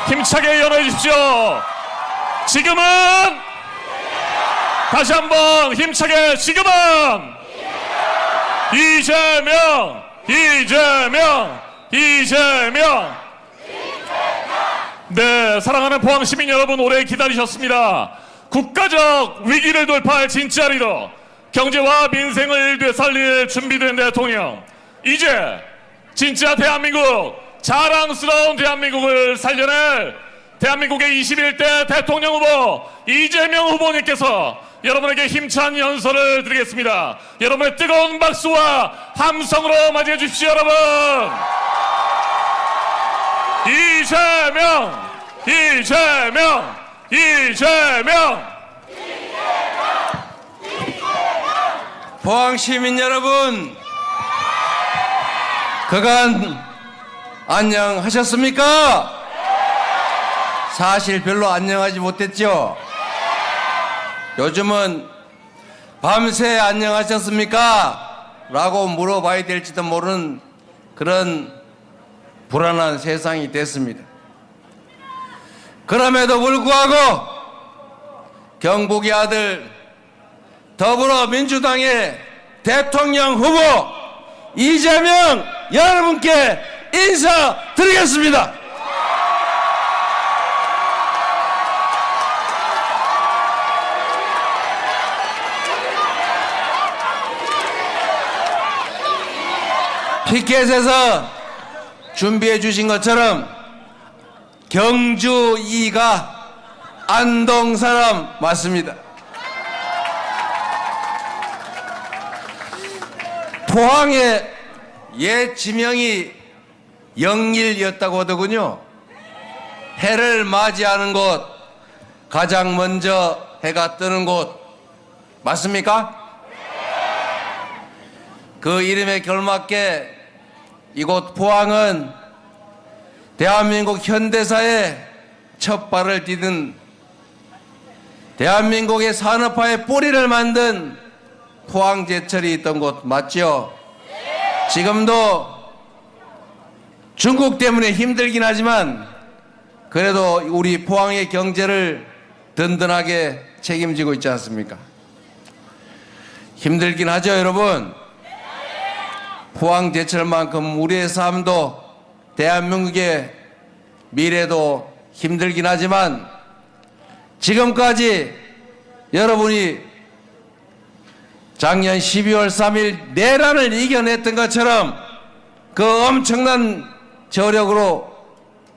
힘차게 연호해 주십시오. 지금은 다시 한번 힘차게 지금은 이재명 이재명 이재명. 네, 사랑하는 포항 시민 여러분, 오래 기다리셨습니다. 국가적 위기를 돌파할 진짜 리더, 경제와 민생을 되살릴 준비된 대통령, 이제 진짜 대한민국, 자랑스러운 대한민국을 살려낼 대한민국의 21대 대통령 후보 이재명 후보님께서 여러분에게 힘찬 연설을 드리겠습니다. 여러분의 뜨거운 박수와 함성으로 맞이해 주십시오. 여러분, 이재명 이재명 이재명. 포항 시민 여러분, 그간 안녕하셨습니까? 사실 별로 안녕하지 못했죠. 요즘은 밤새 안녕하셨습니까? 라고 물어봐야 될지도 모르는 그런 불안한 세상이 됐습니다. 그럼에도 불구하고 경북의 아들 더불어민주당의 대통령 후보 이재명 여러분께 인사드리겠습니다. 피켓에서 준비해 주신 것처럼 경주 2가 안동 사람 맞습니다. 포항의 옛 지명이 영일이었다고 하더군요. 해를 맞이하는 곳, 가장 먼저 해가 뜨는 곳 맞습니까? 그 이름에 걸맞게 이곳 포항은 대한민국 현대사의 첫 발을 디딘, 대한민국의 산업화의 뿌리를 만든 포항제철이 있던 곳 맞죠? 지금도 중국 때문에 힘들긴 하지만 그래도 우리 포항의 경제를 든든하게 책임지고 있지 않습니까? 힘들긴 하죠, 여러분. 포항제철만큼 우리의 삶도 대한민국의 미래도 힘들긴 하지만 지금까지 여러분이 작년 12월 3일 내란을 이겨냈던 것처럼 그 엄청난 저력으로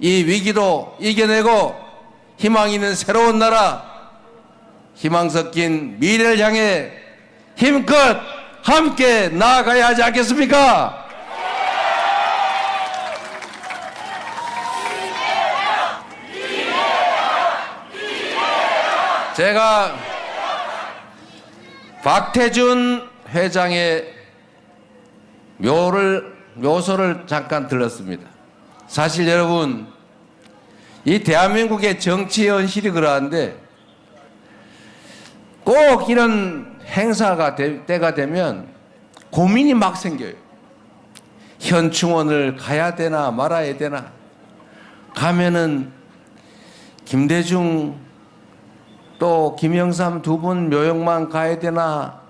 이 위기도 이겨내고 희망 있는 새로운 나라, 희망 섞인 미래를 향해 힘껏 함께 나아가야 하지 않겠습니까? 제가 박태준 회장의 묘소를 잠깐 들렀습니다. 사실 여러분, 이 대한민국의 정치 현실이 그러한데 꼭 이런 행사가 때가 되면 고민이 막 생겨요. 현충원을 가야 되나 말아야 되나, 가면은 김대중 또 김영삼 두 분 묘역만 가야 되나,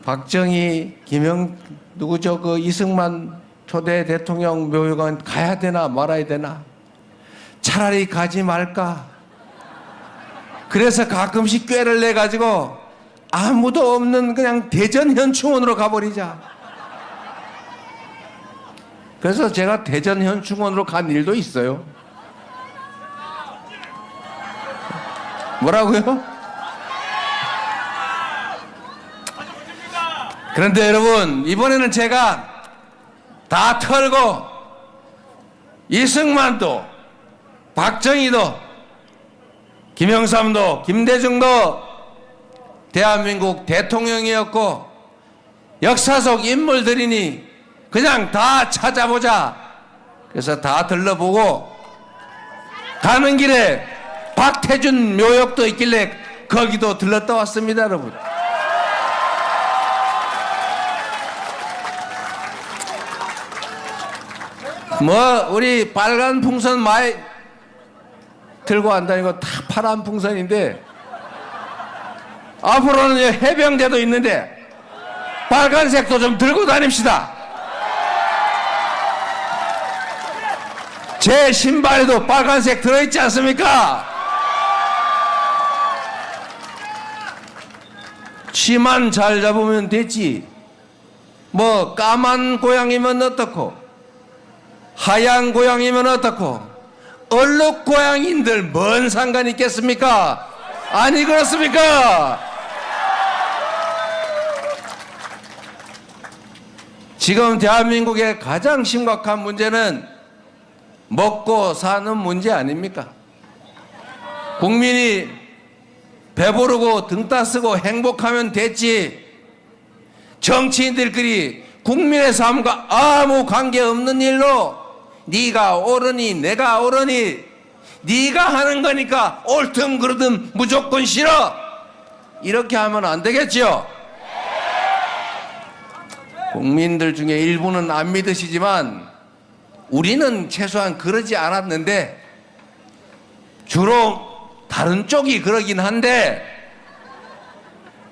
박정희, 누구죠? 그 이승만 초대 대통령 묘역은 가야 되나 말아야 되나, 차라리 가지 말까. 그래서 가끔씩 꾀를 내 가지고 아무도 없는 그냥 대전 현충원으로 가버리자. 그래서 제가 대전 현충원으로 간 일도 있어요. 뭐라고요? 그런데 여러분, 이번에는 제가 다 털고 이승만도 박정희도 김영삼도 김대중도 대한민국 대통령이었고 역사 속 인물들이니 그냥 다 찾아보자. 그래서 다 들러보고 가는 길에 박태준 묘역도 있길래 거기도 들렀다 왔습니다, 여러분. 뭐 우리 빨간 풍선 많이 들고 안 다니고 다 파란 풍선인데 앞으로는 해병대도 있는데 빨간색도 좀 들고 다닙시다. 제 신발에도 빨간색 들어있지 않습니까? 치만 잘 잡으면 되지. 뭐 까만 고양이면 어떻고 하얀 고양이면 어떻고 얼룩 고양이인들 뭔 상관이 있겠습니까? 아니 그렇습니까? 지금 대한민국의 가장 심각한 문제는 먹고 사는 문제 아닙니까? 국민이 배부르고 등 따쓰고 행복하면 됐지, 정치인들끼리 국민의 삶과 아무 관계없는 일로 네가 옳으니 내가 옳으니 네가 하는 거니까 옳든 그르든 무조건 싫어, 이렇게 하면 안 되겠죠? 국민들 중에 일부는 안 믿으시지만 우리는 최소한 그러지 않았는데 주로 다른 쪽이 그러긴 한데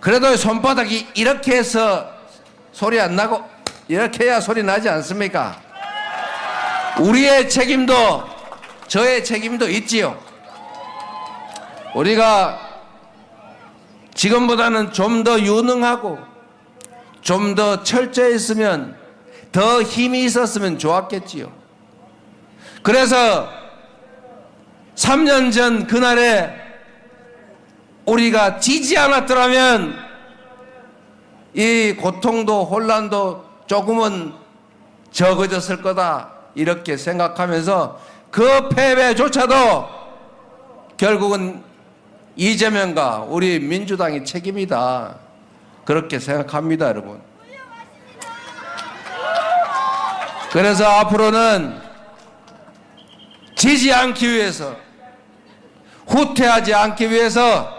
그래도 손바닥이 이렇게 해서 소리 안 나고 이렇게 해야 소리 나지 않습니까? 우리의 책임도 저의 책임도 있지요. 우리가 지금보다는 좀 더 유능하고 좀 더 철저했으면 더 힘이 있었으면 좋았겠지요. 그래서 3년 전 그날에 우리가 지지 않았더라면 이 고통도 혼란도 조금은 적어졌을 거다, 이렇게 생각하면서 그 패배조차도 결국은 이재명과 우리 민주당의 책임이다, 그렇게 생각합니다, 여러분. 그래서 앞으로는 지지 않기 위해서, 후퇴하지 않기 위해서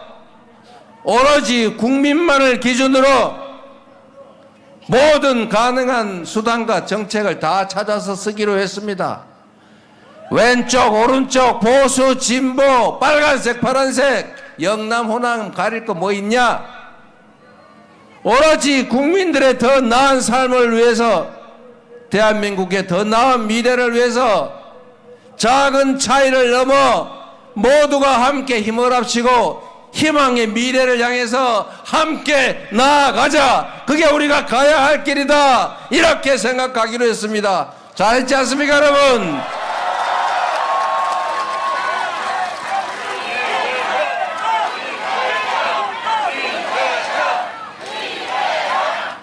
오로지 국민만을 기준으로 모든 가능한 수단과 정책을 다 찾아서 쓰기로 했습니다. 왼쪽 오른쪽 보수 진보 빨간색 파란색 영남 호남 가릴 거 뭐 있냐? 오로지 국민들의 더 나은 삶을 위해서, 대한민국의 더 나은 미래를 위해서 작은 차이를 넘어 모두가 함께 힘을 합치고 희망의 미래를 향해서 함께 나아가자, 그게 우리가 가야 할 길이다, 이렇게 생각하기로 했습니다. 잘했지 않습니까, 여러분?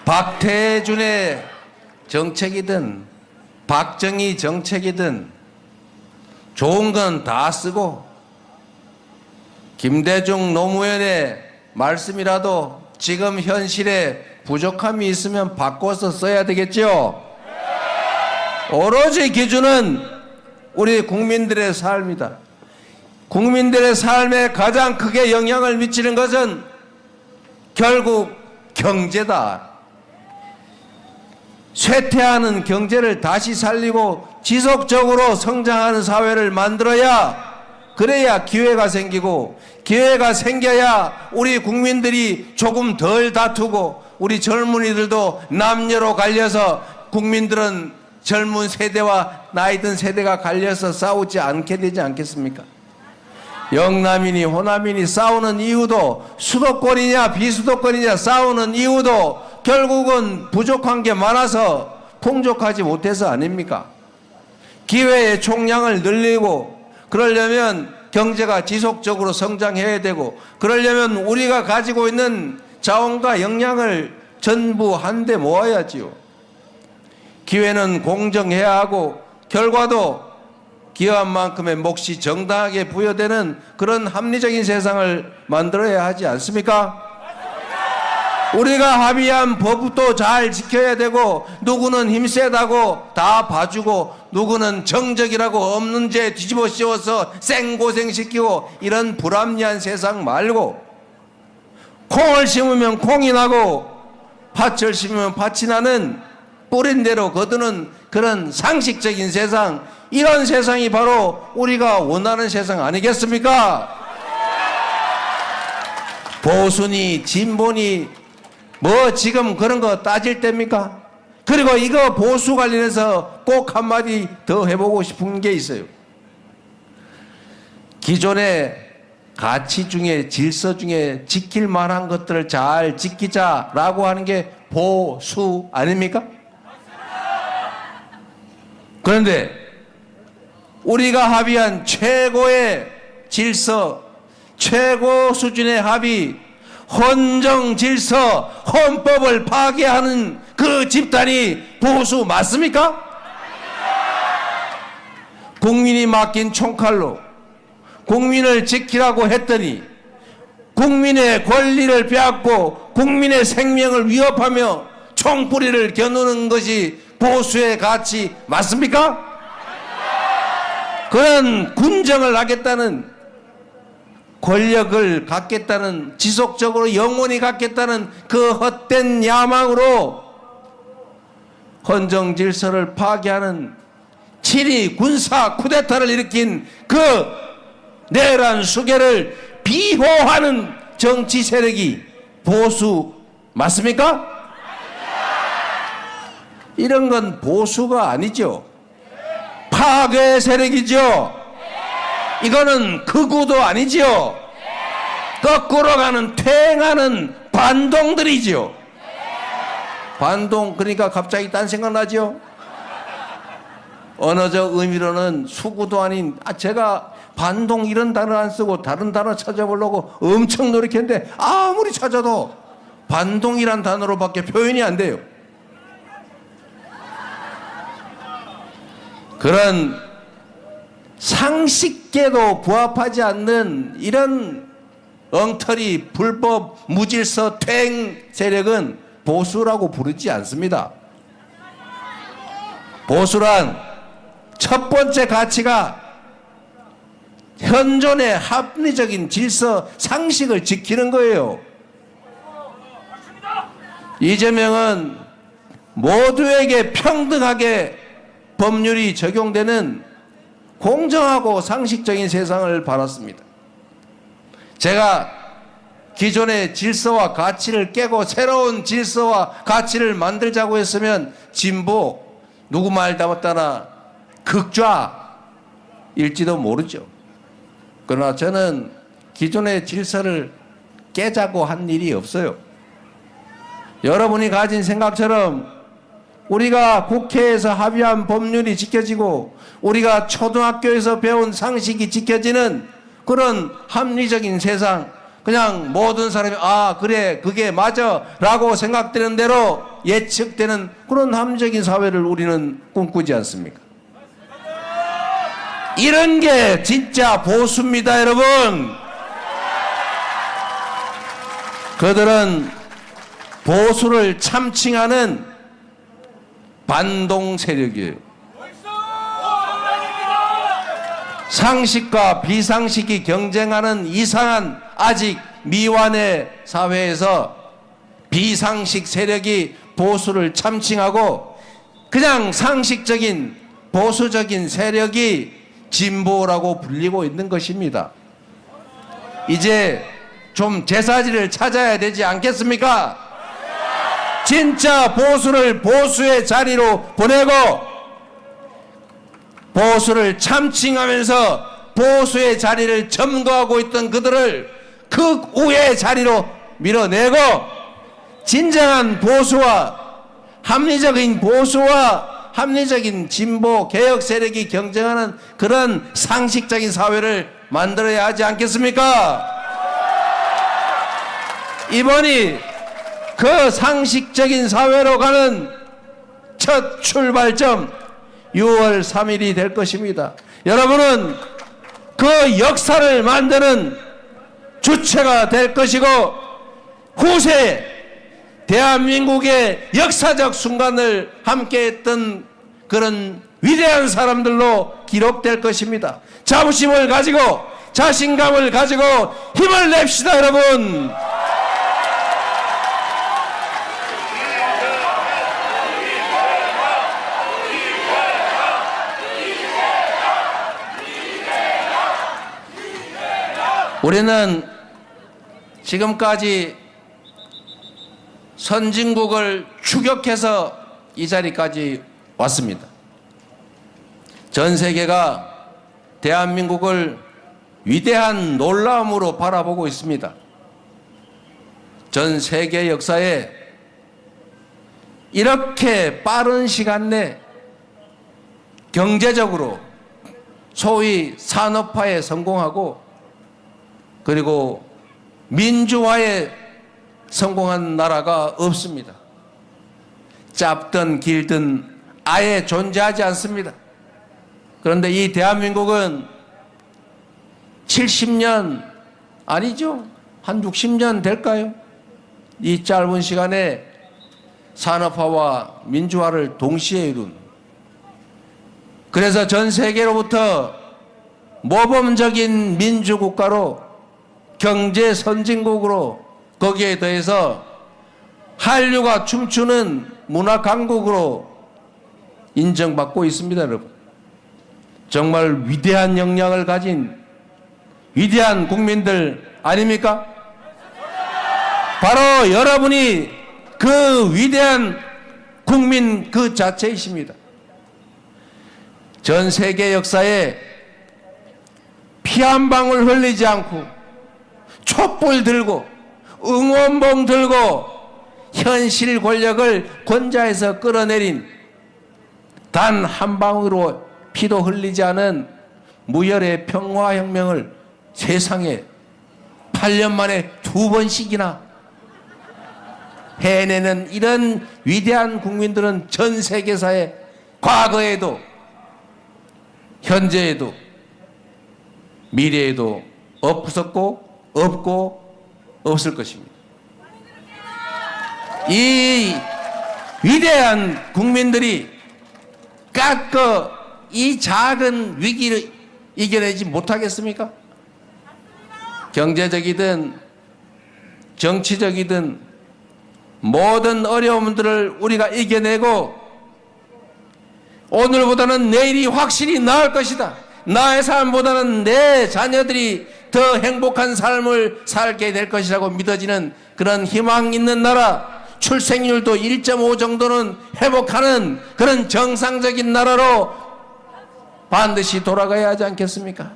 박태준의 정책이든 박정희 정책이든 좋은 건 다 쓰고 김대중 노무현의 말씀이라도 지금 현실에 부족함이 있으면 바꿔서 써야 되겠죠? 오로지 기준은 우리 국민들의 삶이다. 국민들의 삶에 가장 크게 영향을 미치는 것은 결국 경제다. 쇠퇴하는 경제를 다시 살리고 지속적으로 성장하는 사회를 만들어야, 그래야 기회가 생기고, 기회가 생겨야 우리 국민들이 조금 덜 다투고 우리 젊은이들도 남녀로 갈려서, 국민들은 젊은 세대와 나이 든 세대가 갈려서 싸우지 않게 되지 않겠습니까? 영남이니 호남이니 싸우는 이유도, 수도권이냐 비수도권이냐 싸우는 이유도 결국은 부족한 게 많아서 풍족하지 못해서 아닙니까? 기회의 총량을 늘리고, 그러려면 경제가 지속적으로 성장해야 되고, 그러려면 우리가 가지고 있는 자원과 역량을 전부 한데 모아야지요. 기회는 공정해야 하고 결과도 기여한 만큼의 몫이 정당하게 부여되는 그런 합리적인 세상을 만들어야 하지 않습니까? 우리가 합의한 법도 잘 지켜야 되고, 누구는 힘세다고 다 봐주고 누구는 정적이라고 없는 죄 뒤집어 씌워서 생고생시키고, 이런 불합리한 세상 말고, 콩을 심으면 콩이 나고 팥을 심으면 팥이 나는 뿌린 대로 거두는 그런 상식적인 세상, 이런 세상이 바로 우리가 원하는 세상 아니겠습니까? 보수니 진보니 뭐 지금 그런 거 따질 때입니까? 그리고 이거 보수 관련해서 꼭 한마디 더 해보고 싶은 게 있어요. 기존의 가치 중에 질서 중에 지킬 만한 것들을 잘 지키자라고 하는 게 보수 아닙니까? 그런데 우리가 합의한 최고의 질서, 최고 수준의 합의, 헌정 질서, 헌법을 파괴하는 그 집단이 보수 맞습니까? 국민이 맡긴 총칼로 국민을 지키라고 했더니 국민의 권리를 빼앗고 국민의 생명을 위협하며 총뿌리를 겨누는 것이 보수의 가치 맞습니까? 그런 군정을 하겠다는, 권력을 갖겠다는, 지속적으로 영원히 갖겠다는 그 헛된 야망으로 헌정 질서를 파괴하는 친위 군사 쿠데타를 일으킨 그 내란 수괴를 비호하는 정치 세력이 보수 맞습니까? 이런 건 보수가 아니죠. 파괴 세력이죠. 이거는 극우도 아니죠. 거꾸로 가는 퇴행하는 반동들이죠. 반동, 그러니까 갑자기 딴 생각 나죠. 언어적 의미로는 수구도 아닌, 제가 반동 이런 단어 안 쓰고 다른 단어 찾아보려고 엄청 노력했는데 아무리 찾아도 반동이란 단어로밖에 표현이 안 돼요. 그런 상식계도 부합하지 않는 이런 엉터리 불법 무질서 퇴행 세력은 보수라고 부르지 않습니다. 보수란 첫 번째 가치가 현존의 합리적인 질서, 상식을 지키는 거예요. 이재명은 모두에게 평등하게 법률이 적용되는 공정하고 상식적인 세상을 바랐습니다. 제가 기존의 질서와 가치를 깨고 새로운 질서와 가치를 만들자고 했으면 진보, 누구 말 담았다나 극좌일지도 모르죠. 그러나 저는 기존의 질서를 깨자고 한 일이 없어요. 여러분이 가진 생각처럼 우리가 국회에서 합의한 법률이 지켜지고 우리가 초등학교에서 배운 상식이 지켜지는 그런 합리적인 세상, 그냥 모든 사람이 그래 그게 맞아 라고 생각되는 대로 예측되는 그런 합리적인 사회를 우리는 꿈꾸지 않습니까? 이런 게 진짜 보수입니다, 여러분. 그들은 보수를 참칭하는 반동 세력이에요. 상식과 비상식이 경쟁하는 이상한 아직 미완의 사회에서 비상식 세력이 보수를 참칭하고 그냥 상식적인 보수적인 세력이 진보라고 불리고 있는 것입니다. 이제 좀 제사지를 찾아야 되지 않겠습니까? 진짜 보수를 보수의 자리로 보내고 보수를 참칭하면서 보수의 자리를 점거하고 있던 그들을 극우의 자리로 밀어내고 진정한 보수와 합리적인 진보 개혁 세력이 경쟁하는 그런 상식적인 사회를 만들어야 하지 않겠습니까? 이번이 그 상식적인 사회로 가는 첫 출발점 6월 3일이 될 것입니다. 여러분은 그 역사를 만드는 주체가 될 것이고 후세 대한민국의 역사적 순간을 함께했던 그런 위대한 사람들로 기록될 것입니다. 자부심을 가지고 자신감을 가지고 힘을 냅시다, 여러분. 우리는 지금까지 선진국을 추격해서 이 자리까지 왔습니다. 전 세계가 대한민국을 위대한 놀라움으로 바라보고 있습니다. 전 세계 역사에 이렇게 빠른 시간 내 경제적으로 소위 산업화에 성공하고 그리고 민주화에 성공한 나라가 없습니다. 짧든 길든 아예 존재하지 않습니다. 그런데 이 대한민국은 70년 아니죠? 한 60년 될까요? 이 짧은 시간에 산업화와 민주화를 동시에 이룬, 그래서 전 세계로부터 모범적인 민주국가로 경제 선진국으로 거기에 더해서 한류가 춤추는 문화 강국으로 인정받고 있습니다, 여러분. 정말 위대한 역량을 가진 위대한 국민들 아닙니까? 바로 여러분이 그 위대한 국민 그 자체이십니다. 전 세계 역사에 피 한 방울 흘리지 않고 촛불 들고 응원봉 들고 현실 권력을 권좌에서 끌어내린 단 한 방울로 피도 흘리지 않은 무혈의 평화혁명을 세상에 8년 만에 2번씩이나 해내는 이런 위대한 국민들은 전 세계사에 과거에도 현재에도 미래에도 없었고 없고 없을 것입니다. 이 위대한 국민들이 깎어 이 작은 위기를 이겨내지 못하겠습니까? 경제적이든 정치적이든 모든 어려움들을 우리가 이겨내고 오늘보다는 내일이 확실히 나을 것이다. 나의 삶보다는 내 자녀들이 더 행복한 삶을 살게 될 것이라고 믿어지는 그런 희망 있는 나라, 출생률도 1.5 정도는 회복하는 그런 정상적인 나라로 반드시 돌아가야 하지 않겠습니까?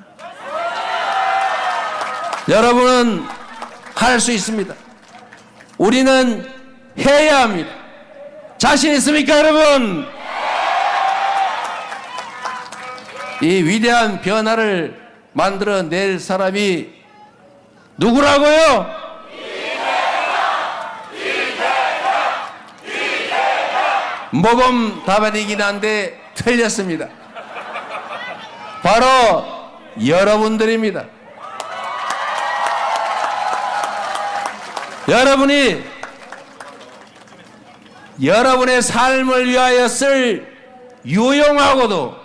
여러분은 할 수 있습니다. 우리는 해야 합니다. 자신 있습니까, 여러분? 이 위대한 변화를 만들어낼 사람이 누구라고요? 모범 답안이긴 한데 틀렸습니다. 바로 여러분들입니다. 여러분이 여러분의 삶을 위하여 쓸 유용하고도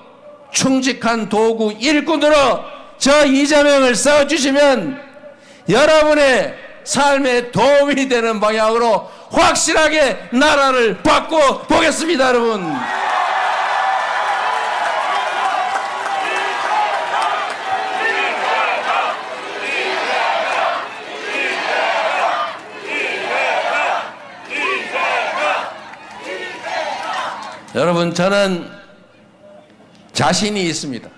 충직한 도구 일꾼으로 저 이재명을 써주시면 여러분의 삶에 도움이 되는 방향으로 확실하게 나라를 바꿔 보겠습니다, 여러분. 여러분, 저는 자신이 있습니다.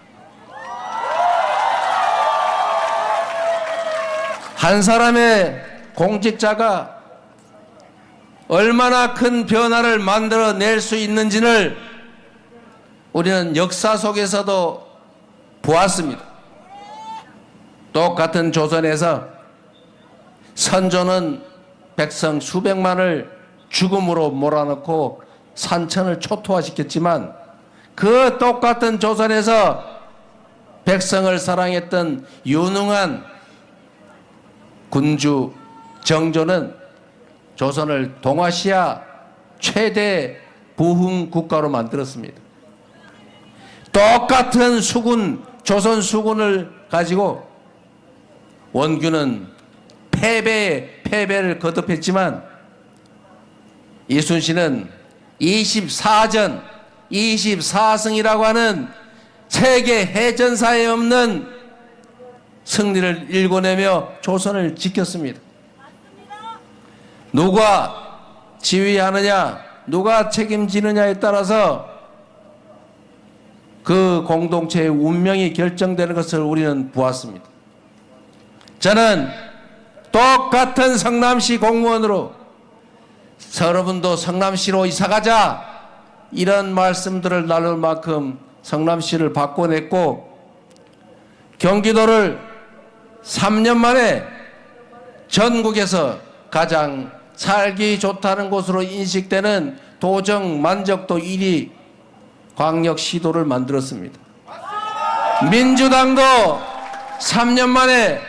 한 사람의 공직자가 얼마나 큰 변화를 만들어낼 수 있는지를 우리는 역사 속에서도 보았습니다. 똑같은 조선에서 선조는 백성 수백만을 죽음으로 몰아넣고 산천을 초토화시켰지만 그 똑같은 조선에서 백성을 사랑했던 유능한 군주 정조는 조선을 동아시아 최대 부흥 국가로 만들었습니다. 똑같은 수군, 조선 수군을 가지고 원균은 패배를 거듭했지만 이순신은 24전, 24승이라고 하는 세계 해전사에 없는 승리를 일궈내며 조선을 지켰습니다. 누가 지휘하느냐, 누가 책임지느냐에 따라서 그 공동체의 운명이 결정되는 것을 우리는 보았습니다. 저는 똑같은 성남시 공무원으로 여러분도 성남시로 이사가자 이런 말씀들을 나눌 만큼 성남시를 바꿔냈고, 경기도를 3년 만에 전국에서 가장 살기 좋다는 곳으로 인식되는 도정 만족도 1위 광역시도를 만들었습니다. 민주당도 3년 만에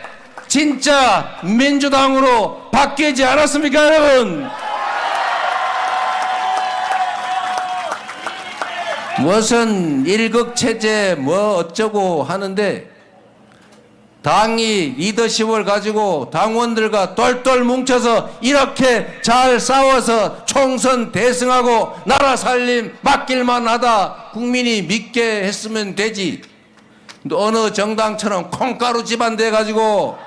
진짜 민주당으로 바뀌지 않았습니까, 여러분? 무슨 일극체제 뭐 어쩌고 하는데, 당이 리더십을 가지고 당원들과 똘똘 뭉쳐서 이렇게 잘 싸워서 총선 대승하고 나라 살림 맡길만 하다 국민이 믿게 했으면 되지. 어느 정당처럼 콩가루 집안 돼가지고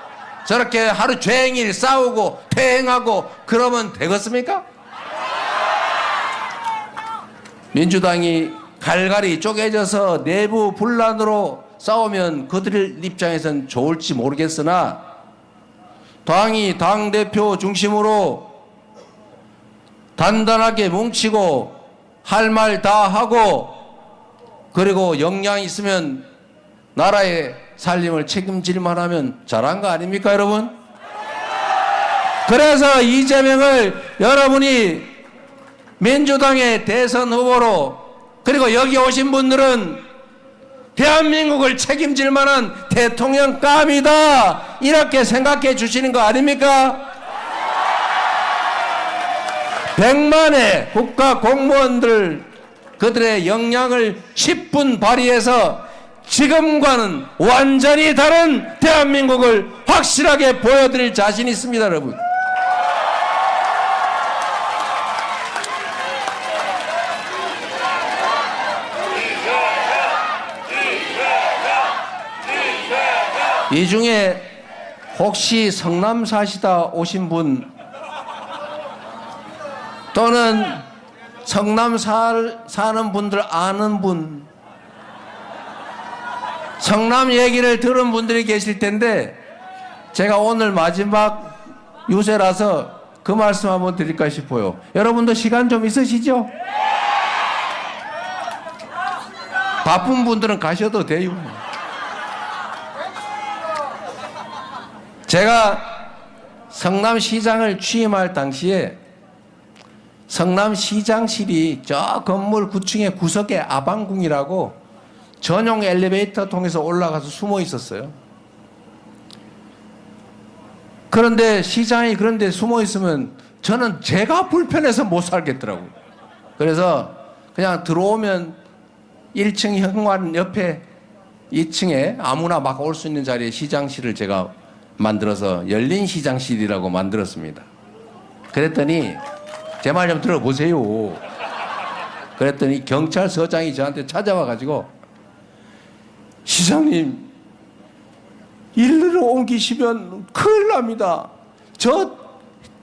저렇게 하루 종일 싸우고 퇴행하고 그러면 되겠습니까? 민주당이 갈갈이 쪼개져서 내부 분란으로 싸우면 그들 입장에선 좋을지 모르겠으나, 당이 당대표 중심으로 단단하게 뭉치고 할 말 다 하고, 그리고 역량 있으면 나라의 살림을 책임질만 하면 잘한 거 아닙니까, 여러분? 그래서 이재명을 여러분이 민주당의 대선 후보로, 그리고 여기 오신 분들은 대한민국을 책임질 만한 대통령감이다 이렇게 생각해 주시는 거 아닙니까? 100만의 국가 공무원들, 그들의 역량을 10분 발휘해서 지금과는 완전히 다른 대한민국을 확실하게 보여드릴 자신이 있습니다, 여러분. 이 중에 혹시 성남 사시다 오신 분, 또는 성남 사는 분들 아는 분, 성남 얘기를 들은 분들이 계실 텐데, 제가 오늘 마지막 유세라서 그 말씀 한번 드릴까 싶어요. 여러분도 시간 좀 있으시죠? 바쁜 분들은 가셔도 돼요. 제가 성남시장을 취임할 당시에 성남시장실이 저 건물 9층의 구석에 아방궁이라고 전용 엘리베이터 통해서 올라가서 숨어 있었어요. 그런데 시장이 그런데 숨어 있으면 저는 제가 불편해서 못 살겠더라고요. 그래서 그냥 들어오면 1층 현관 옆에 2층에 아무나 막 올 수 있는 자리에 시장실을 제가 만들어서 열린 시장실이라고 만들었습니다. 그랬더니 제 말 좀 들어보세요. 그랬더니 경찰서장이 저한테 찾아와 가지고, 시장님 일로 옮기시면 큰일 납니다. 저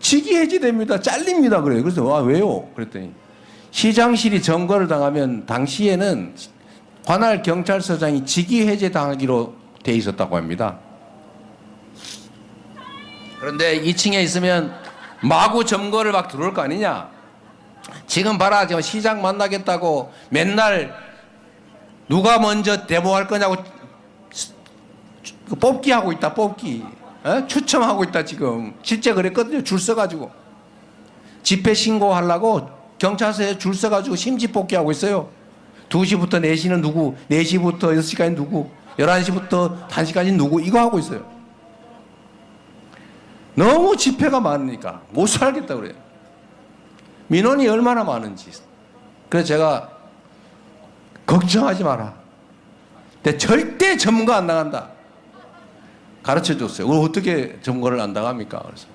직위 해지됩니다. 잘립니다. 그래요. 그래서 왜요? 그랬더니 시장실이 점거를 당하면 당시에는 관할 경찰서장이 직위 해제 당하기로 돼 있었다고 합니다. 그런데 2층에 있으면 마구 점거를 막 들어올 거 아니냐. 지금 봐라, 지금 시장 만나겠다고 맨날 누가 먼저 데모할 거냐고 뽑기 하고 있다. 뽑기 추첨하고 있다. 지금 실제 그랬거든요. 줄 서가지고 집회 신고하려고 경찰서에 줄 서가지고 심지 뽑기 하고 있어요. 2시부터 4시는 누구, 4시부터 6시까지 누구, 11시부터 1시까지 누구, 이거 하고 있어요. 너무 집회가 많으니까 못 살겠다 그래요. 민원이 얼마나 많은지. 그래서 제가 걱정하지 마라. 근데 절대 점거 안 나간다. 가르쳐 줬어요. 어떻게 점거를 안 나갑니까? 그래서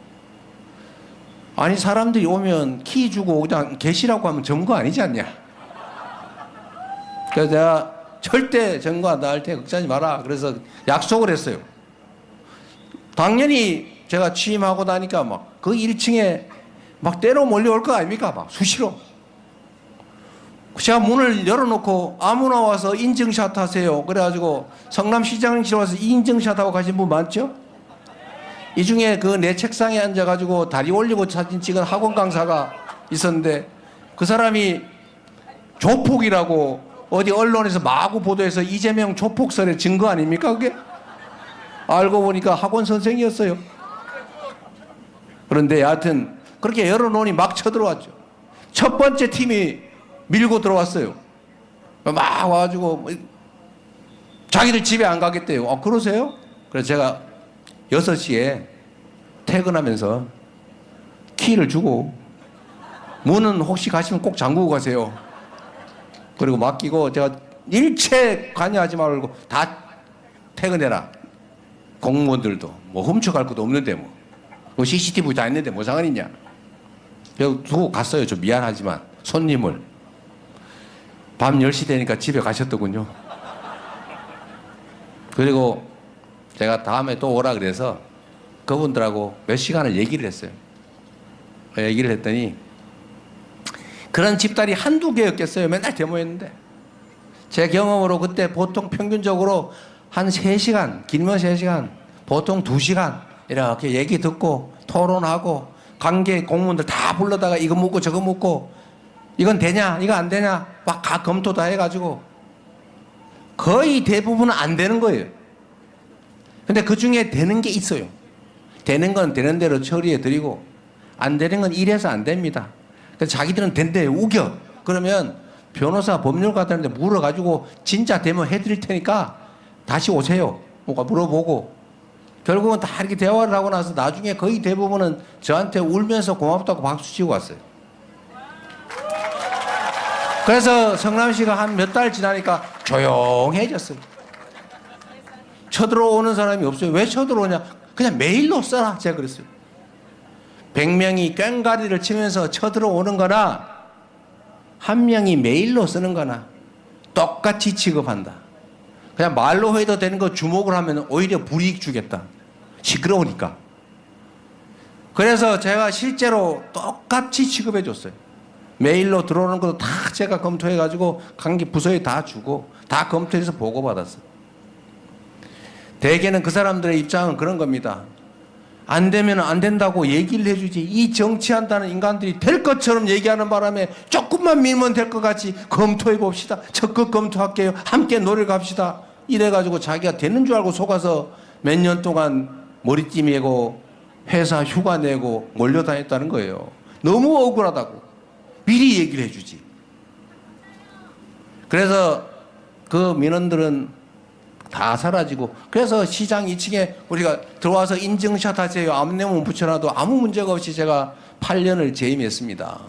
아니, 사람들이 오면 키 주고 그냥 계시라고 하면 점거 아니지 않냐. 그래서 제가 절대 점거 안 나갈 테니 걱정하지 마라. 그래서 약속을 했어요. 당연히 제가 취임하고 나니까 막 그 1층에 막 때로 몰려올 거 아닙니까? 막 수시로. 제가 문을 열어놓고 아무나 와서 인증샷 하세요. 그래가지고 성남시장실 와서 인증샷 하고 가신 분 많죠? 이 중에 그 내 책상에 앉아가지고 다리 올리고 사진 찍은 학원 강사가 있었는데 그 사람이 조폭이라고 어디 언론에서 마구 보도해서 이재명 조폭설의 증거 아닙니까 그게? 알고 보니까 학원 선생이었어요. 그런데 여하튼 그렇게 열어놓으니 막 쳐들어왔죠. 첫 번째 팀이 밀고 들어왔어요. 막 와가지고 자기들 집에 안 가겠대요. 그러세요? 그래서 제가 6시에 퇴근하면서 키를 주고 문은 혹시 가시면 꼭 잠그고 가세요. 그리고 맡기고 제가 일체 관여하지 말고 다 퇴근해라. 공무원들도 뭐 훔쳐갈 것도 없는데 뭐 CCTV 다 있는데 뭐 상관 있냐. 그래서 두고 갔어요. 좀 미안하지만 손님을. 밤 10시 되니까 집에 가셨더군요. 그리고 제가 다음에 또 오라 그래서 그분들하고 몇 시간을 얘기를 했어요. 얘기를 했더니 그런 집단이 한두 개였겠어요. 맨날 데모했는데. 제 경험으로 그때 보통 평균적으로 한 3시간, 길면 3시간, 보통 2시간 이렇게 얘기 듣고 토론하고 관계 공무원들 다 불러다가 이거 묻고 저거 묻고 이건 되냐 이거 안 되냐 막 다 검토 다 해가지고 거의 대부분은 안 되는 거예요. 근데 그 중에 되는 게 있어요. 되는 건 되는 대로 처리해 드리고 안 되는 건 이래서 안 됩니다. 그래서 자기들은 된대요. 우겨. 그러면 변호사 법률가 되는데 물어가지고 진짜 되면 해드릴 테니까 다시 오세요. 뭐가 물어보고 결국은 다 이렇게 대화를 하고 나서 나중에 거의 대부분은 저한테 울면서 고맙다고 박수 치고 왔어요. 그래서 성남시가 한 몇 달 지나니까 조용해졌어요. 쳐들어오는 사람이 없어요. 왜 쳐들어오냐? 그냥 메일로 써라. 제가 그랬어요. 100명이 꽹가리를 치면서 쳐들어오는 거나 한 명이 메일로 쓰는 거나 똑같이 취급한다. 그냥 말로 해도 되는 거 주목을 하면 오히려 불이익 주겠다. 시끄러우니까. 그래서 제가 실제로 똑같이 취급해 줬어요. 메일로 들어오는 것도 다 제가 검토해가지고 관계 부서에 다 주고 다 검토해서 보고받았어요. 대개는 그 사람들의 입장은 그런 겁니다. 안 되면 안 된다고 얘기를 해주지. 이 정치한다는 인간들이 될 것처럼 얘기하는 바람에 조금만 밀면 될 것 같이 검토해 봅시다. 적극 검토할게요. 함께 노력합시다. 이래가지고 자기가 되는 줄 알고 속아서 몇 년 동안 머리띠 메고 회사 휴가 내고 몰려다녔다는 거예요. 너무 억울하다고. 미리 얘기를 해주지. 그래서 그 민원들은 다 사라지고 그래서 시장 2층에 우리가 들어와서 인증샷 하세요. 앞내문 붙여놔도 아무 문제가 없이 제가 8년을 재임했습니다.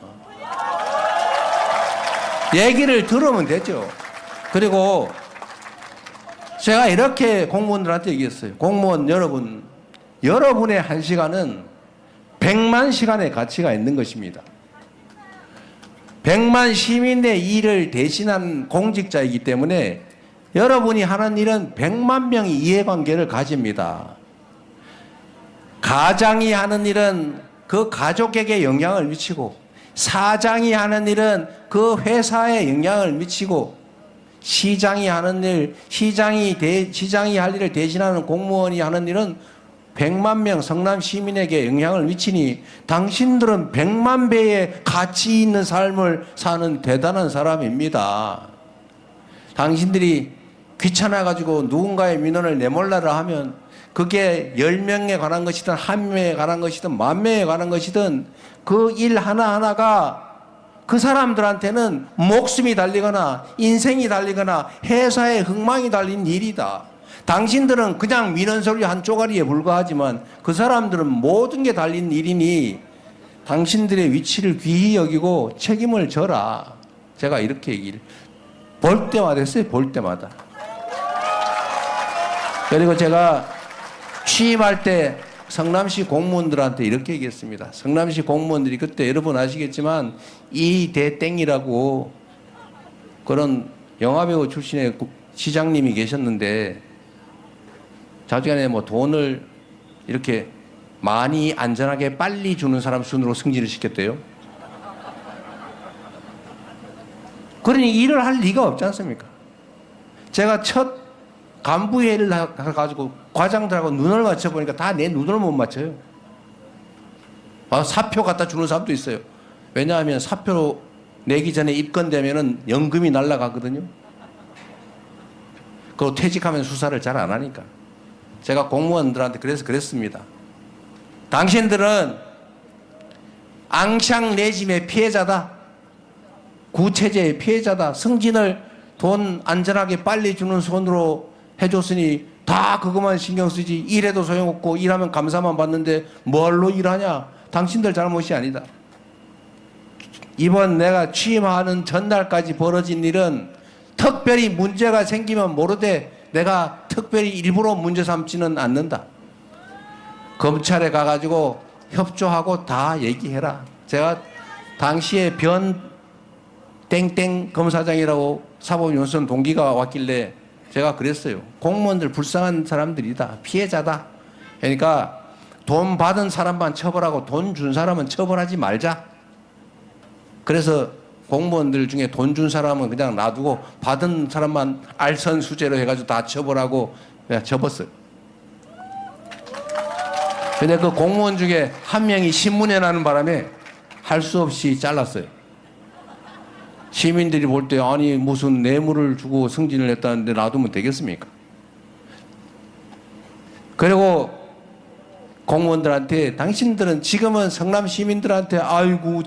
얘기를 들으면 되죠. 그리고 제가 이렇게 공무원들한테 얘기했어요. 공무원 여러분, 여러분의 1시간은 100만 시간의 가치가 있는 것입니다. 100만 시민의 일을 대신한 공직자이기 때문에 여러분이 하는 일은 100만 명이 이해관계를 가집니다. 가장이 하는 일은 그 가족에게 영향을 미치고 사장이 하는 일은 그 회사에 영향을 미치고 시장이 하는 일, 시장이 할 일을 대신하는 공무원이 하는 일은 100만 명 성남 시민에게 영향을 미치니 당신들은 100만 배의 가치 있는 삶을 사는 대단한 사람입니다. 당신들이 귀찮아가지고 누군가의 민원을 내몰라라 하면 그게 10명에 관한 것이든 1명에 관한 것이든 10,000명에 관한 것이든 그 일 하나하나가 그 사람들한테는 목숨이 달리거나 인생이 달리거나 회사의 흥망이 달린 일이다. 당신들은 그냥 민원 서류 한 쪼가리에 불과하지만 그 사람들은 모든 게 달린 일이니 당신들의 위치를 귀히 여기고 책임을 져라. 제가 이렇게 얘기를 볼 때마다 했어요. 볼 때마다. 그리고 제가 취임할 때 성남시 공무원들한테 이렇게 얘기했습니다. 성남시 공무원들이 그때 여러분 아시겠지만 이대땡이라고 그런 영화배우 출신의 시장님이 계셨는데 자주간에 뭐 돈을 이렇게 많이 안전하게 빨리 주는 사람 순으로 승진을 시켰대요. 그러니 일을 할 리가 없지 않습니까? 제가 첫 간부회의를 해가지고 과장들하고 눈을 맞춰보니까 다 내 눈을 못 맞춰요. 사표 갖다 주는 사람도 있어요. 왜냐하면 사표 내기 전에 입건되면은 연금이 날아가거든요. 그리고 퇴직하면 수사를 잘 안 하니까. 제가 공무원들한테 그래서 그랬습니다. 당신들은 앙샹 레짐의 피해자다. 구체제의 피해자다. 승진을 돈 안전하게 빨리 주는 손으로 해줬으니 다 그것만 신경 쓰지. 일해도 소용없고 일하면 감사만 받는데 뭘로 일하냐. 당신들 잘못이 아니다. 이번 내가 취임하는 전날까지 벌어진 일은 특별히 문제가 생기면 모르되 내가 특별히 일부러 문제 삼지는 않는다. 검찰에 가가지고 협조하고 다 얘기해라. 제가 당시에 변 땡땡 검사장이라고 사법연수원 동기가 왔길래 제가 그랬어요. 공무원들 불쌍한 사람들이다. 피해자다. 그러니까 돈 받은 사람만 처벌하고 돈 준 사람은 처벌하지 말자. 그래서 공무원들 중에 돈 준 사람은 그냥 놔두고 받은 사람만 알선수재로 해가지고 다 처벌하고 그냥 접었어요. 근데 그 공무원 중에 한 명이 신문에 나는 바람에 할 수 없이 잘랐어요. 시민들이 볼 때 아니 무슨 뇌물을 주고 승진을 했다는데 놔두면 되겠습니까? 그리고 공무원들한테 당신들은 지금은 성남 시민들한테 아이고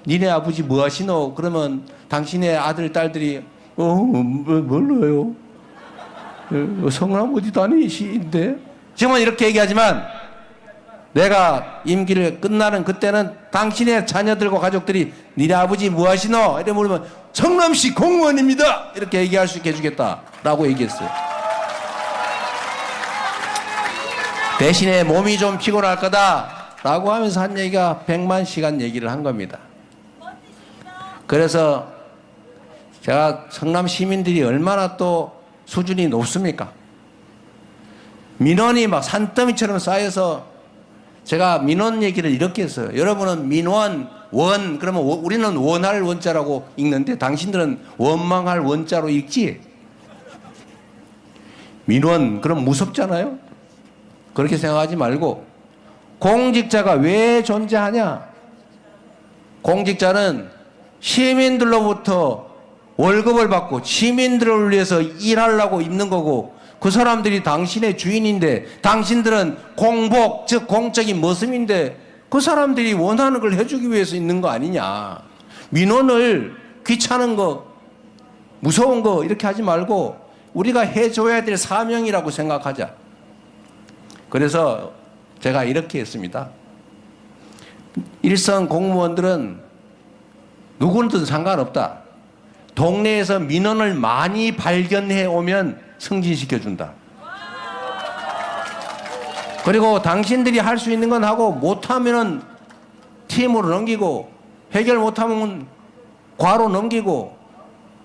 니네 아버지 뭐 하시노? 그러면 당신의 아들 딸들이 몰라요. 성남 어디 다니시인데? 지금은 이렇게 얘기하지만 내가 임기를 끝나는 그때는 당신의 자녀들과 가족들이 니네 아버지 뭐 하시노? 이래 물으면 성남시 공무원입니다. 이렇게 얘기할 수 있게 해주겠다라고 얘기했어요. 대신에 몸이 좀 피곤할 거다라고 하면서 한 얘기가 100만 시간 얘기를 한 겁니다. 그래서 제가 성남 시민들이 얼마나 또 수준이 높습니까? 민원이 막 산더미처럼 쌓여서 제가 민원 얘기를 이렇게 했어요. 여러분은 민원, 원, 그러면 우리는 원할 원자라고 읽는데 당신들은 원망할 원자로 읽지? 민원, 그럼 무섭잖아요? 그렇게 생각하지 말고 공직자가 왜 존재하냐? 공직자는 시민들로부터 월급을 받고 시민들을 위해서 일하려고 있는 거고 그 사람들이 당신의 주인인데 당신들은 공복, 즉 공적인 모습인데 그 사람들이 원하는 걸 해주기 위해서 있는 거 아니냐. 민원을 귀찮은 거, 무서운 거 이렇게 하지 말고 우리가 해줘야 될 사명이라고 생각하자. 그래서 제가 이렇게 했습니다. 일선 공무원들은 누구든 상관없다. 동네에서 민원을 많이 발견해 오면 승진시켜준다. 그리고 당신들이 할 수 있는 건 하고 못하면은 팀으로 넘기고 해결 못하면 과로 넘기고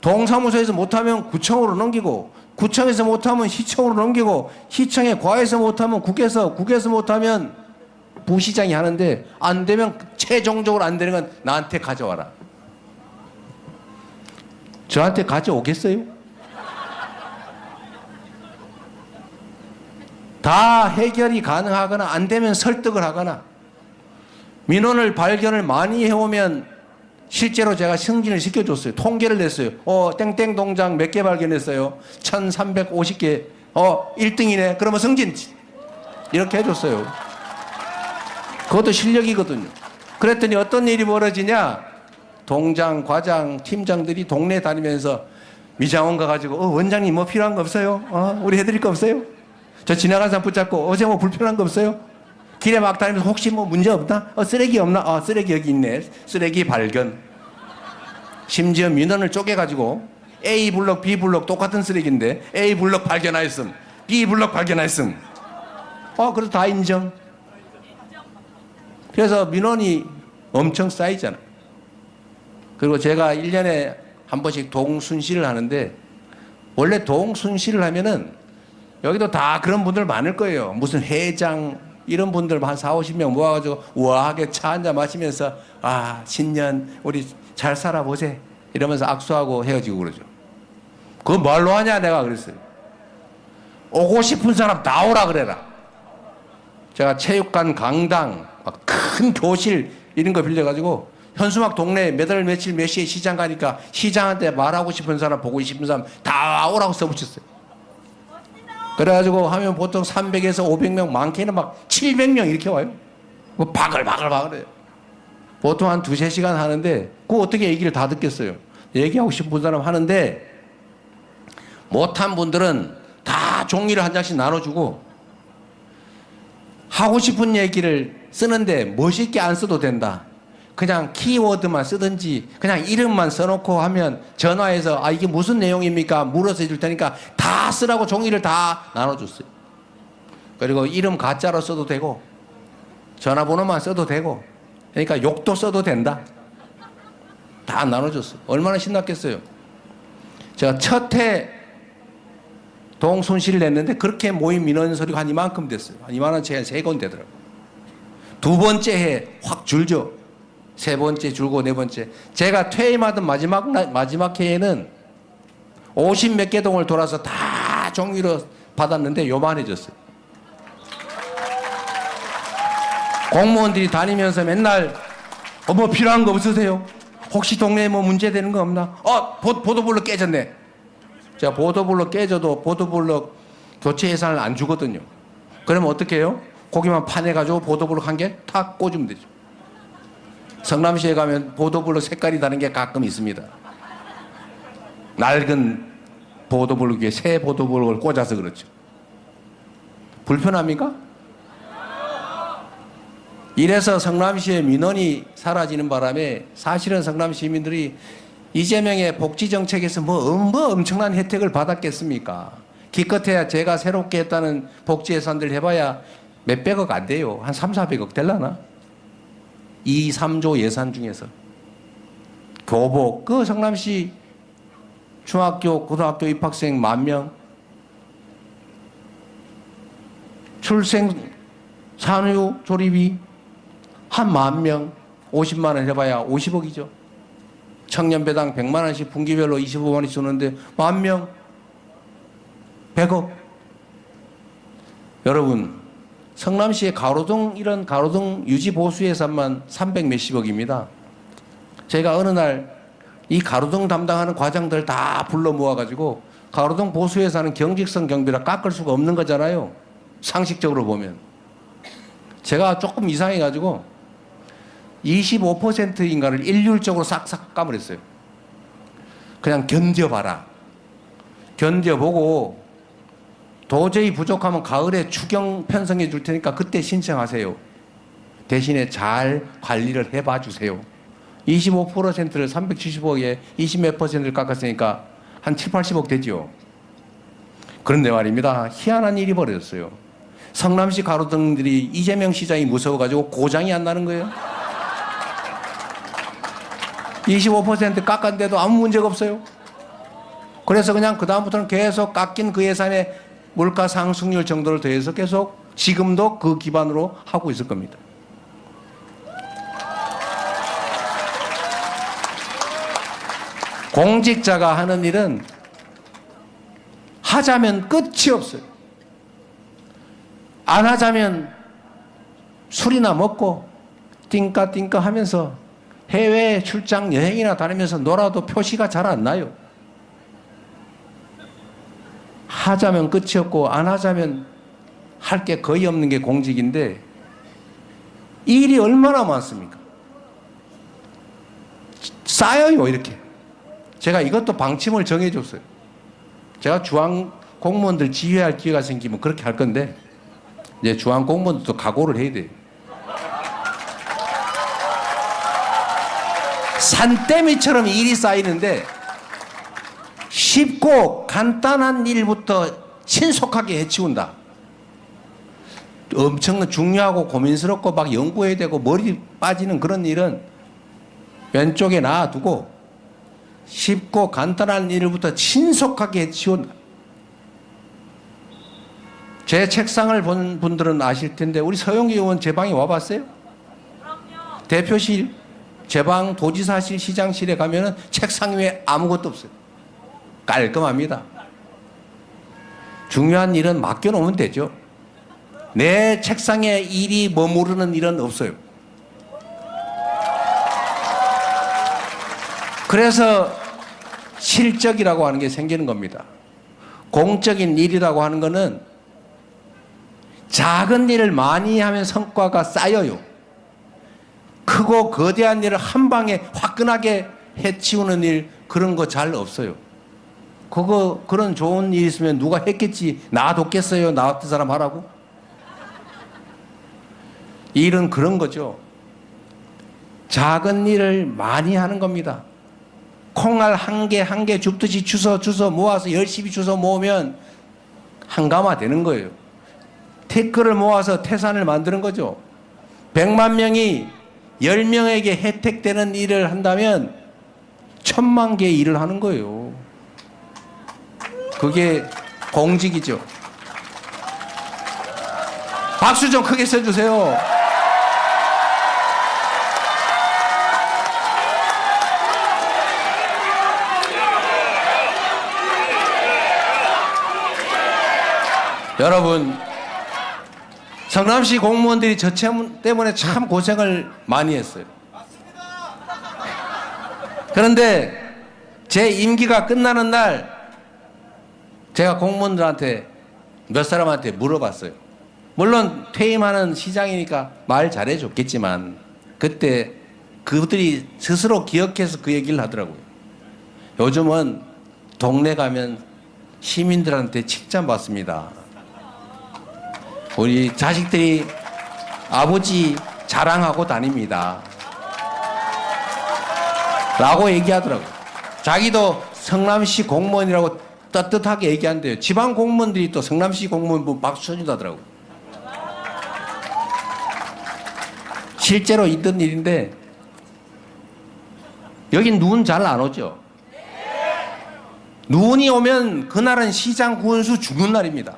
동사무소에서 못하면 구청으로 넘기고 구청에서 못하면 시청으로 넘기고 시청에 과에서 못하면 국에서 못하면 부시장이 하는데 안 되면 최종적으로 안 되는 건 나한테 가져와라. 저한테 가져오겠어요? 다 해결이 가능하거나 안 되면 설득을 하거나 민원을 발견을 많이 해오면 실제로 제가 승진을 시켜줬어요. 통계를 냈어요. 땡땡 동장 몇 개 발견했어요. 1350개. 1등이네. 그러면 승진. 이렇게 해줬어요. 그것도 실력이거든요. 그랬더니 어떤 일이 벌어지냐. 동장, 과장, 팀장들이 동네 다니면서 미장원 가가지고 원장님 뭐 필요한 거 없어요? 우리 해드릴 거 없어요? 저 지나간 사람 붙잡고 어제 뭐 불편한 거 없어요? 길에 막 다니면서 혹시 뭐 문제 없나? 쓰레기 없나? 쓰레기 여기 있네. 쓰레기 발견. 심지어 민원을 쪼개가지고 A 블럭, B 블럭 똑같은 쓰레기인데 A 블럭 발견하였음. B 블럭 발견하였음. 그래서 다 인정. 그래서 민원이 엄청 쌓이잖아. 그리고 제가 1년에 한 번씩 동순실을 하는데 원래 동순실을 하면은 여기도 다 그런 분들 많을 거예요. 무슨 회장, 이런 분들 한 4, 50명 모아가지고 우아하게 차 한잔 마시면서 아 신년 우리 잘 살아보세 이러면서 악수하고 헤어지고 그러죠. 그거 뭘로 하냐 내가 그랬어요. 오고 싶은 사람 다 오라 그래라. 제가 체육관 강당 막 큰 교실 이런 거 빌려가지고 현수막 동네에 몇 월 며칠 몇 시에 시장 가니까 시장한테 말하고 싶은 사람 보고 싶은 사람 다 오라고 써붙였어요. 그래가지고 하면 보통 300에서 500명 많게는 막 700명 이렇게 와요. 뭐 바글바글바글해요. 보통 한 2-3시간 하는데 그거 어떻게 얘기를 다 듣겠어요. 얘기하고 싶은 사람 하는데 못한 분들은 다 종이를 한 장씩 나눠주고 하고 싶은 얘기를 쓰는데 멋있게 안 써도 된다. 그냥 키워드만 쓰든지 그냥 이름만 써놓고 하면 전화해서 아 이게 무슨 내용입니까? 물어서 해줄 테니까 다 쓰라고 종이를 다 나눠줬어요. 그리고 이름 가짜로 써도 되고 전화번호만 써도 되고 그러니까 욕도 써도 된다. 다 나눠줬어요. 얼마나 신났겠어요. 제가 첫 해 동순실을 냈는데 그렇게 모임 민원 서류가 한 이만큼 됐어요. 한 이만한 채가 3권 되더라고요. 두 번째 해 확 줄죠. 세 번째 줄고 네 번째. 제가 퇴임하던 마지막 해에는 50몇 개 동을 돌아서 다 종이로 받았는데 요만해졌어요. 공무원들이 다니면서 맨날 뭐 필요한 거 없으세요? 혹시 동네에 뭐 문제되는 거 없나? 보도블록 깨졌네. 제가 보도블록 깨져도 보도블록 교체 예산을 안 주거든요. 그러면 어떻게 해요? 고기만 파내가지고 보도블록 한 개 탁 꽂으면 되죠. 성남시에 가면 보도블록 색깔이 다른 게 가끔 있습니다. 낡은 보도블록 위에 새 보도블록을 꽂아서 그렇죠. 불편합니까? 이래서 성남시의 민원이 사라지는 바람에 사실은 성남 시민들이 이재명의 복지정책에서 뭐 엄청난 혜택을 받았겠습니까? 기껏해야 제가 새롭게 했다는 복지 예산들 해봐야 몇백억 안 돼요. 한 3-400억 될라나? 2-3조 예산 중에서 교복 그 성남시 중학교 고등학교 입학생 10,000명 출생 산후 조리비 한 10,000명 50만 원 해봐야 50억이죠. 청년배당 100만 원씩 분기별로 25만 원씩 주는데 10,000명 100억. 여러분 성남시의 가로등 이런 가로등 유지 보수 예산만 300 몇십억입니다. 제가 어느 날 이 가로등 담당하는 과장들 다 불러 모아가지고 가로등 보수 예산은 경직성 경비라 깎을 수가 없는 거잖아요. 상식적으로 보면. 제가 조금 이상해가지고 25%인가를 일률적으로 싹싹 까버렸어요. 그냥 견뎌봐라. 견뎌보고 도저히 부족하면 가을에 추경 편성해 줄 테니까 그때 신청하세요. 대신에 잘 관리를 해봐 주세요. 25%를 370억에 20몇 %를 깎았으니까 한 7, 80억 되죠. 그런데 말입니다. 희한한 일이 벌어졌어요. 성남시 가로등들이 이재명 시장이 무서워가지고 고장이 안 나는 거예요. 25% 깎았는데도 아무 문제가 없어요. 그래서 그냥 그다음부터는 계속 깎인 그 예산에 물가 상승률 정도를 더해서 계속 지금도 그 기반으로 하고 있을 겁니다. 공직자가 하는 일은 하자면 끝이 없어요. 안 하자면 술이나 먹고 띵까띵까 하면서 해외 출장 여행이나 다니면서 놀아도 표시가 잘 안 나요. 하자면 끝이 없고 안 하자면 할 게 거의 없는 게 공직인데 일이 얼마나 많습니까? 쌓여요 이렇게. 제가 이것도 방침을 정해줬어요. 제가 중앙 공무원들 지휘할 기회가 생기면 그렇게 할 건데 이제 중앙 공무원들도 각오를 해야 돼요. 산더미처럼 일이 쌓이는데 쉽고 간단한 일부터 신속하게 해치운다. 엄청난 중요하고 고민스럽고 막 연구해야 되고 머리 빠지는 그런 일은 왼쪽에 놔두고 쉽고 간단한 일부터 신속하게 해치운다. 제 책상을 본 분들은 아실 텐데 우리 서영기 의원 제 방에 와봤어요? 대표실, 제 방, 도지사실, 시장실에 가면은 책상 위에 아무것도 없어요. 깔끔합니다. 중요한 일은 맡겨놓으면 되죠. 내 책상에 일이 머무르는 일은 없어요. 그래서 실적이라고 하는 게 생기는 겁니다. 공적인 일이라고 하는 거는 작은 일을 많이 하면 성과가 쌓여요. 크고 거대한 일을 한 방에 화끈하게 해치우는 일, 그런 거 잘 없어요. 그런 좋은 일 있으면 누가 했겠지. 놔뒀겠어요? 나 같은 사람 하라고? 일은 그런 거죠. 작은 일을 많이 하는 겁니다. 콩알 한 개 한 개 줍듯이 주워 모아서 열심히 주워 모으면 한가마 되는 거예요. 태클을 모아서 태산을 만드는 거죠. 100만 명이 10명에게 혜택되는 일을 한다면 1000만 개의 일을 하는 거예요. 그게 공직이죠. 박수 좀 크게 쳐주세요. 여러분, 성남시 공무원들이 저 때문에 참 고생을 많이 했어요. 그런데 제 임기가 끝나는 날 제가 공무원들한테 몇 사람한테 물어봤어요. 물론 퇴임하는 시장이니까 말 잘해줬겠지만 그때 그들이 스스로 기억해서 그 얘기를 하더라고요. 요즘은 동네 가면 시민들한테 칭찬받습니다. 우리 자식들이 아버지 자랑하고 다닙니다. 라고 얘기하더라고요. 자기도 성남시 공무원이라고 떳떳하게 얘기한대요. 지방 공무원들이 또 성남시 공무원 보면 박수 쳐준다더라고요. 실제로 있던 일인데 여긴 눈 잘 안 오죠? 눈이 오면 그날은 시장 군수 죽는 날입니다.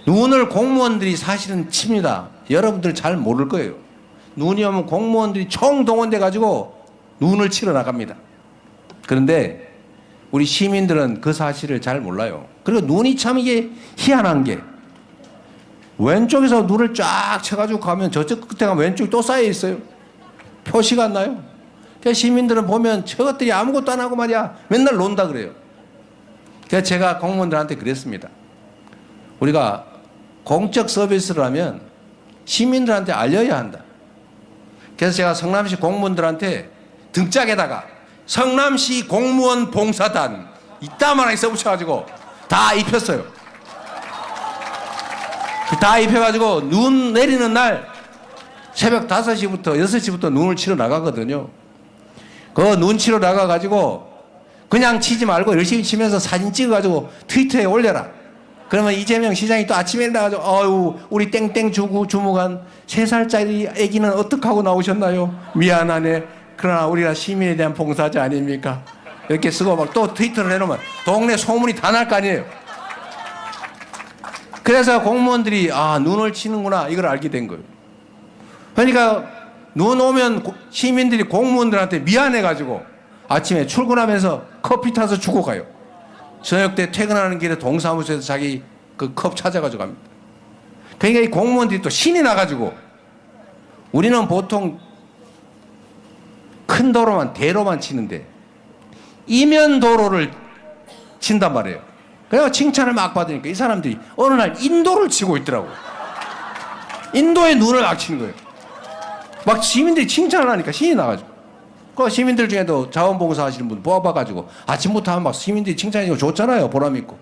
눈을 공무원들이 사실은 칩니다. 여러분들 잘 모를 거예요. 눈이 오면 공무원들이 총동원돼 가지고 눈을 치러 나갑니다. 그런데 우리 시민들은 그 사실을 잘 몰라요. 그리고 눈이 참 이게 희한한 게 왼쪽에서 눈을 쫙 쳐가지고 가면 저쪽 끝에 가면 왼쪽이 또 쌓여 있어요. 표시가 안 나요. 그래서 시민들은 보면 저것들이 아무것도 안 하고 말이야 맨날 논다 그래요. 그래서 제가 공무원들한테 그랬습니다. 우리가 공적 서비스를 하면 시민들한테 알려야 한다. 그래서 제가 성남시 공무원들한테 등짝에다가 성남시 공무원 봉사단 이따만하게 써붙여가지고 다 입혔어요. 다 입혀가지고 눈 내리는 날 새벽 5시부터 6시부터 눈을 치러 나가거든요. 그 눈 치러 나가가지고 그냥 치지 말고 열심히 치면서 사진 찍어가지고 트위터에 올려라. 그러면 이재명 시장이 또 아침에 나가지고 어유 우리 땡땡 주무관 3살짜리 아기는 어떡하고 나오셨나요? 미안하네. 그러나 우리가 시민에 대한 봉사자 아닙니까? 이렇게 쓰고 막 또 트위터를 해놓으면 동네 소문이 다 날 거 아니에요. 그래서 공무원들이 눈을 치는구나 이걸 알게 된 거예요. 그러니까 눈 오면 시민들이 공무원들한테 미안해가지고 아침에 출근하면서 커피 타서 주고 가요. 저녁 때 퇴근하는 길에 동사무소에서 자기 그 컵 찾아가지고 갑니다. 그러니까 이 공무원들이 또 신이 나가지고 우리는 보통 큰 도로만 대로만 치는데 이면 도로를 친단 말이에요. 그래서 칭찬을 막 받으니까 이 사람들이 어느 날 인도를 치고 있더라고요. 인도에 눈을 막 치는 거예요. 막 시민들이 칭찬을 하니까 신이 나가지고. 그 시민들 중에도 자원봉사 하시는 분 뽑아가지고 아침부터 하면 막 시민들이 칭찬해주고 좋잖아요. 보람있고.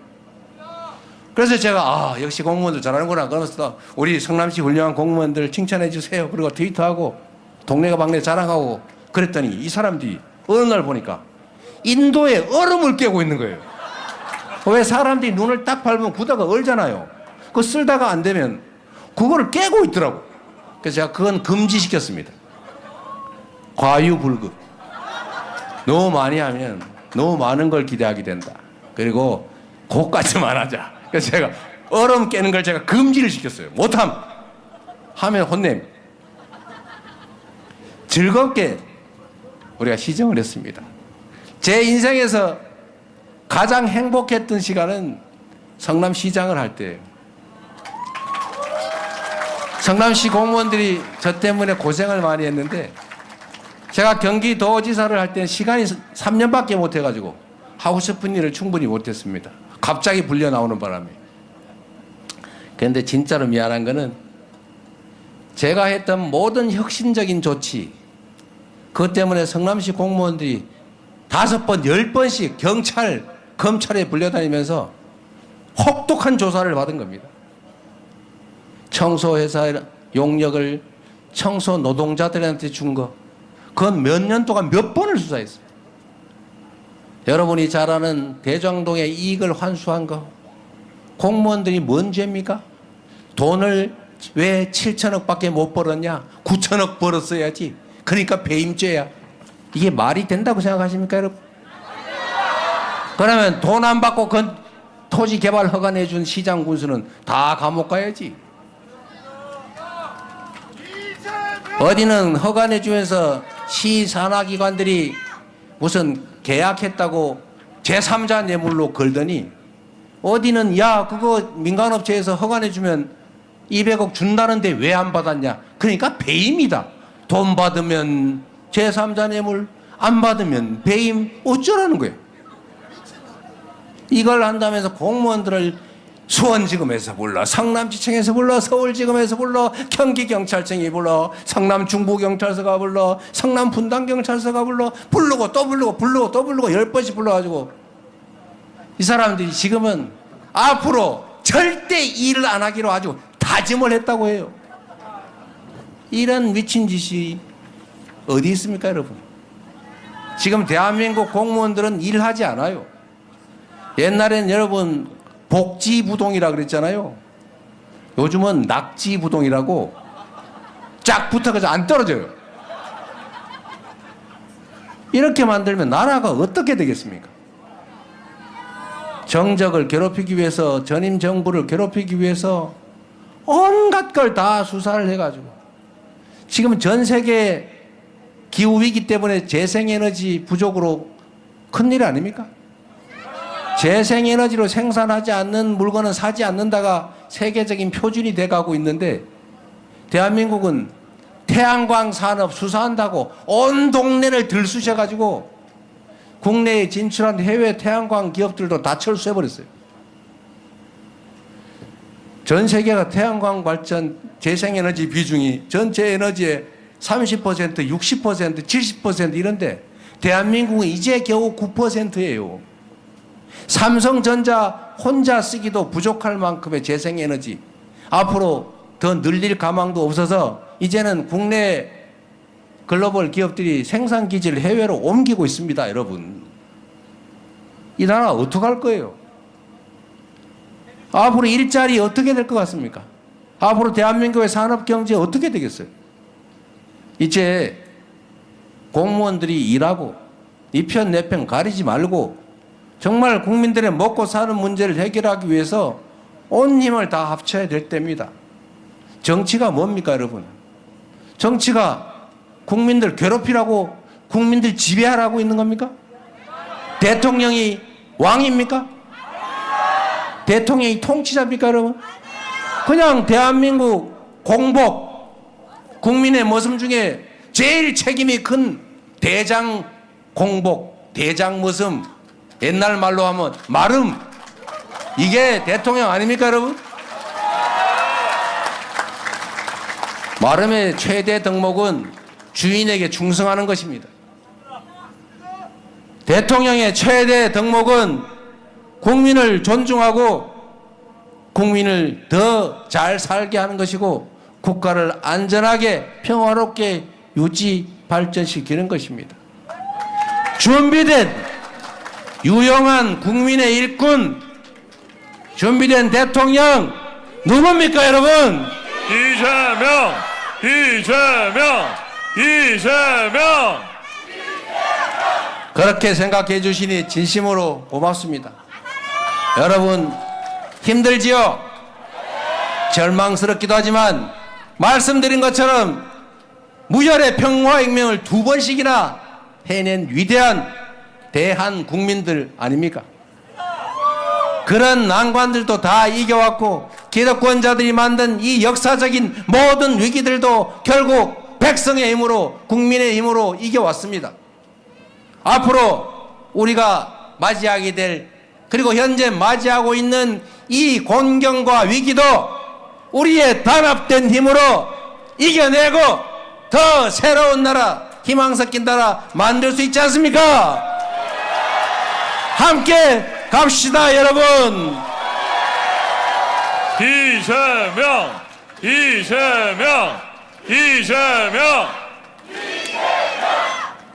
그래서 제가 역시 공무원들 잘하는구나. 그러면서 우리 성남시 훌륭한 공무원들 칭찬해 주세요. 그리고 트위터하고 동네가 방네 자랑하고 그랬더니 이 사람들이 어느 날 보니까 인도에 얼음을 깨고 있는 거예요. 왜 사람들이 눈을 딱 밟으면 구다가 얼잖아요. 그거 쓸다가 안 되면 그거를 깨고 있더라고. 그래서 제가 그건 금지시켰습니다. 과유불급. 너무 많이 하면 너무 많은 걸 기대하게 된다. 그리고 그것까지만 하자. 그래서 제가 얼음 깨는 걸 제가 금지를 시켰어요. 못함 하면 혼냄. 즐겁게 우리가 시정을 했습니다. 제 인생에서 가장 행복했던 시간은 성남시장을 할 때예요. 성남시 공무원들이 저 때문에 고생을 많이 했는데 제가 경기도지사를 할 때는 시간이 3년밖에 못 해가지고 하고 싶은 일을 충분히 못했습니다. 갑자기 불려 나오는 바람에. 그런데 진짜로 미안한 거는 제가 했던 모든 혁신적인 조치, 그것 때문에 성남시 공무원들이 5번, 10번씩 경찰, 검찰에 불려다니면서 혹독한 조사를 받은 겁니다. 청소회사 용역을 청소 노동자들한테 준 거, 그건 몇 년 동안 몇 번을 수사했어요. 여러분이 잘 아는 대장동의 이익을 환수한 거, 공무원들이 뭔 죄입니까? 돈을 왜 7천억밖에 못 벌었냐? 9천억 벌었어야지. 그러니까 배임죄야. 이게 말이 된다고 생각하십니까, 여러분? 그러면 돈 안 받고 토지 개발 허가 내준 시장 군수는 다 감옥 가야지. 어디는 허가 내주면서 시 산하기관들이 무슨 계약했다고 제3자 뇌물로 걸더니 어디는 야 그거 민간업체에서 허가 내주면 200억 준다는데 왜 안 받았냐. 그러니까 배임이다. 돈 받으면 제3자 뇌물, 안 받으면 배임, 어쩌라는 거예요. 이걸 한다면서 공무원들을 수원지검에서 불러, 성남지청에서 불러, 서울지검에서 불러, 경기경찰청이 불러, 성남중부경찰서가 불러, 성남분당경찰서가 불러, 부르고 또 부르고 부르고 또 부르고 10번씩 불러가지고 이 사람들이 지금은 앞으로 절대 일을 안 하기로 아주 다짐을 했다고 해요. 이런 미친 짓이 어디 있습니까, 여러분? 지금 대한민국 공무원들은 일하지 않아요. 옛날엔 여러분 복지부동이라 그랬잖아요. 요즘은 낙지부동이라고 쫙 붙어가지고 안 떨어져요. 이렇게 만들면 나라가 어떻게 되겠습니까? 정적을 괴롭히기 위해서, 전임 정부를 괴롭히기 위해서 온갖 걸 다 수사를 해가지고 지금 전 세계 기후위기 때문에 재생에너지 부족으로 큰일 아닙니까? 재생에너지로 생산하지 않는 물건은 사지 않는다가 세계적인 표준이 돼가고 있는데 대한민국은 태양광 산업 수사한다고 온 동네를 들쑤셔가지고 국내에 진출한 해외 태양광 기업들도 다 철수해버렸어요. 전 세계가 태양광 발전 재생에너지 비중이 전체 에너지의 30%, 60%, 70% 이런데 대한민국은 이제 겨우 9%예요. 삼성전자 혼자 쓰기도 부족할 만큼의 재생에너지 앞으로 더 늘릴 가망도 없어서 이제는 국내 글로벌 기업들이 생산기지를 해외로 옮기고 있습니다. 여러분, 이 나라 어떡할 거예요? 앞으로 일자리 어떻게 될 것 같습니까? 앞으로 대한민국의 산업경제 어떻게 되겠어요? 이제 공무원들이 일하고 이 편 내 편 가리지 말고 정말 국민들의 먹고 사는 문제를 해결하기 위해서 온 힘을 다 합쳐야 될 때입니다. 정치가 뭡니까, 여러분? 정치가 국민들 괴롭히라고, 국민들 지배하라고 있는 겁니까? 대통령이 왕입니까? 대통령이 통치자입니까, 여러분? 그냥 대한민국 공복, 국민의 모습 중에 제일 책임이 큰 대장 공복, 대장 모습, 옛날 말로 하면 마름, 이게 대통령 아닙니까, 여러분? 마름의 최대 덕목은 주인에게 충성하는 것입니다. 대통령의 최대 덕목은 국민을 존중하고 국민을 더 잘 살게 하는 것이고 국가를 안전하게 평화롭게 유지 발전시키는 것입니다. 준비된 유용한 국민의 일꾼, 준비된 대통령 누굽니까, 여러분? 이재명, 이재명, 이재명. 그렇게 생각해 주시니 진심으로 고맙습니다. 여러분 힘들지요? 절망스럽기도 하지만 말씀드린 것처럼 무혈의 평화혁명을 2번씩이나 해낸 위대한 대한 국민들 아닙니까? 그런 난관들도 다 이겨왔고 기득권자들이 만든 이 역사적인 모든 위기들도 결국 백성의 힘으로 국민의 힘으로 이겨왔습니다. 앞으로 우리가 맞이하게 될 그리고 현재 맞이하고 있는 이 곤경과 위기도 우리의 단합된 힘으로 이겨내고 더 새로운 나라, 희망 섞인 나라 만들 수 있지 않습니까? 함께 갑시다, 여러분. 이재명, 이재명, 이재명.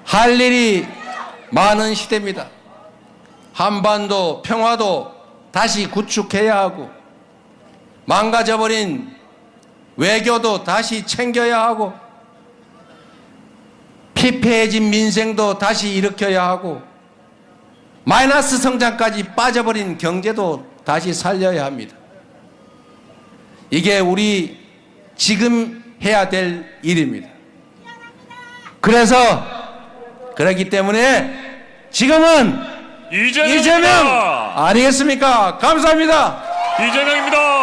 할 일이 많은 시대입니다. 한반도 평화도 다시 구축해야 하고 망가져버린 외교도 다시 챙겨야 하고 피폐해진 민생도 다시 일으켜야 하고 마이너스 성장까지 빠져버린 경제도 다시 살려야 합니다. 이게 우리 지금 해야 될 일입니다. 그렇기 때문에 지금은 이재명 아니겠습니까? 감사합니다. 이재명입니다.